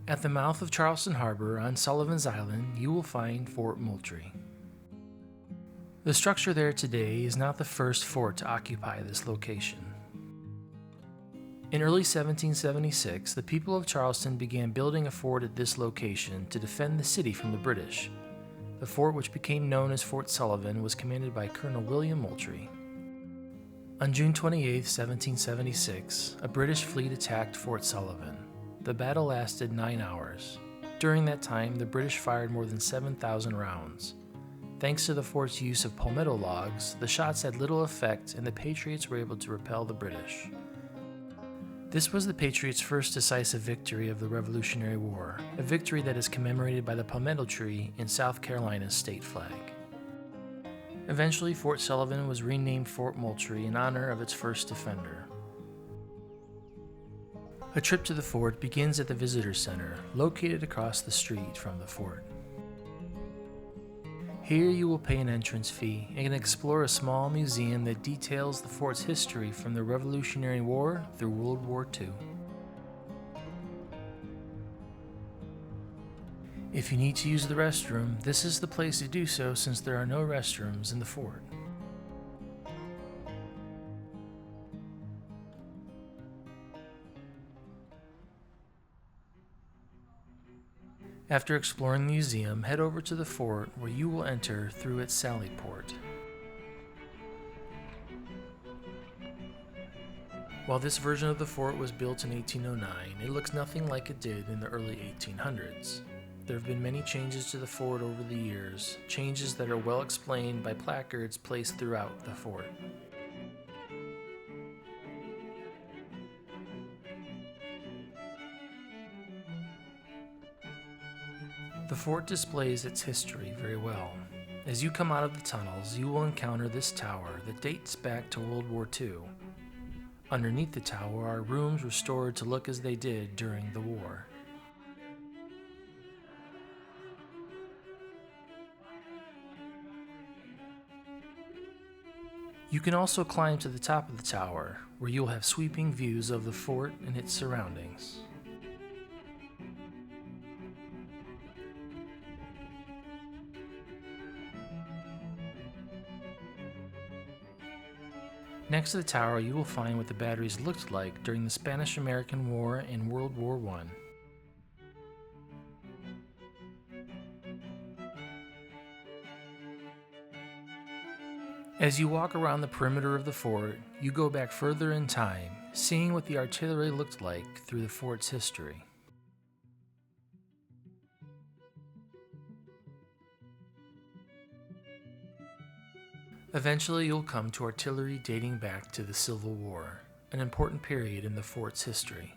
At the mouth of Charleston Harbor on Sullivan's Island, you will find Fort Moultrie. The structure there today is not the first fort to occupy this location. In early 1776, the people of Charleston began building a fort at this location to defend the city from the British. The fort, which became known as Fort Sullivan, was commanded by Colonel William Moultrie. On June 28, 1776, a British fleet attacked Fort Sullivan. The battle lasted 9 hours. During that time, the British fired more than 7,000 rounds. Thanks to the fort's use of palmetto logs, the shots had little effect and the Patriots were able to repel the British. This was the Patriots' first decisive victory of the Revolutionary War, a victory that is commemorated by the palmetto tree in South Carolina's state flag. Eventually, Fort Sullivan was renamed Fort Moultrie in honor of its first defender. A trip to the fort begins at the Visitor Center, located across the street from the fort. Here you will pay an entrance fee and explore a small museum that details the fort's history from the Revolutionary War through World War II. If you need to use the restroom, this is the place to do so since there are no restrooms in the fort. After exploring the museum, head over to the fort where you will enter through its sally port. While this version of the fort was built in 1809, it looks nothing like it did in the early 1800s. There have been many changes to the fort over the years, changes that are well explained by placards placed throughout the fort. The fort displays its history very well. As you come out of the tunnels, you will encounter this tower that dates back to World War II. Underneath the tower are rooms restored to look as they did during the war. You can also climb to the top of the tower, where you will have sweeping views of the fort and its surroundings. Next to the tower, you will find what the batteries looked like during the Spanish-American War and World War I. As you walk around the perimeter of the fort, you go back further in time, seeing what the artillery looked like through the fort's history. Eventually, you'll come to artillery dating back to the Civil War, an important period in the fort's history.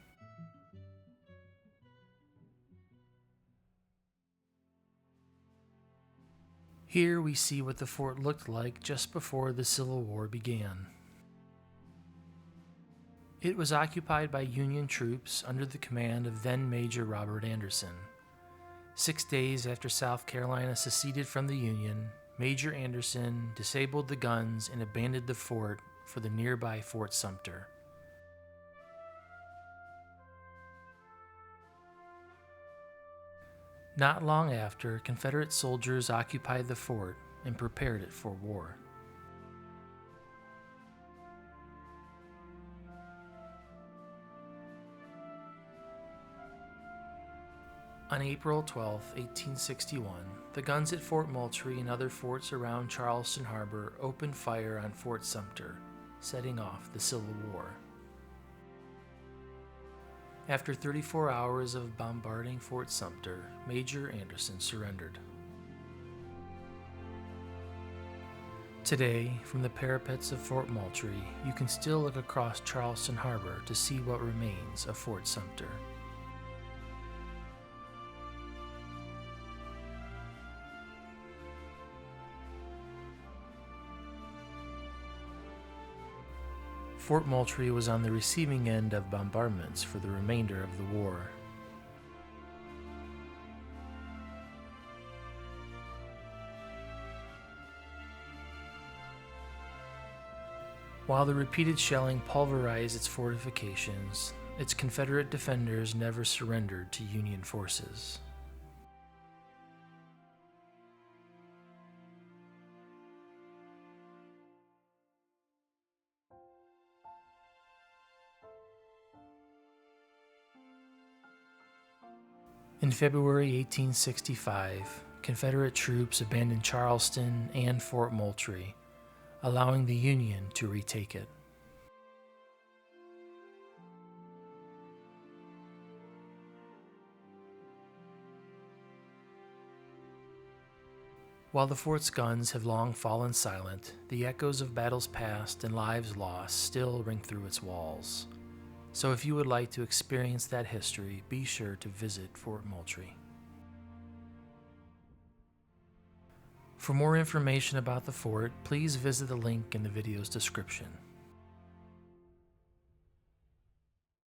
Here we see what the fort looked like just before the Civil War began. It was occupied by Union troops under the command of then Major Robert Anderson. 6 days after South Carolina seceded from the Union, Major Anderson disabled the guns and abandoned the fort for the nearby Fort Sumter. Not long after, Confederate soldiers occupied the fort and prepared it for war. On April 12, 1861, the guns at Fort Moultrie and other forts around Charleston Harbor opened fire on Fort Sumter, setting off the Civil War. After 34 hours of bombarding Fort Sumter, Major Anderson surrendered. Today, from the parapets of Fort Moultrie, you can still look across Charleston Harbor to see what remains of Fort Sumter. Fort Moultrie was on the receiving end of bombardments for the remainder of the war. While the repeated shelling pulverized its fortifications, its Confederate defenders never surrendered to Union forces. In February 1865, Confederate troops abandoned Charleston and Fort Moultrie, allowing the Union to retake it. While the fort's guns have long fallen silent, the echoes of battles past and lives lost still ring through its walls. So if you would like to experience that history, be sure to visit Fort Moultrie. For more information about the fort, please visit the link in the video's description.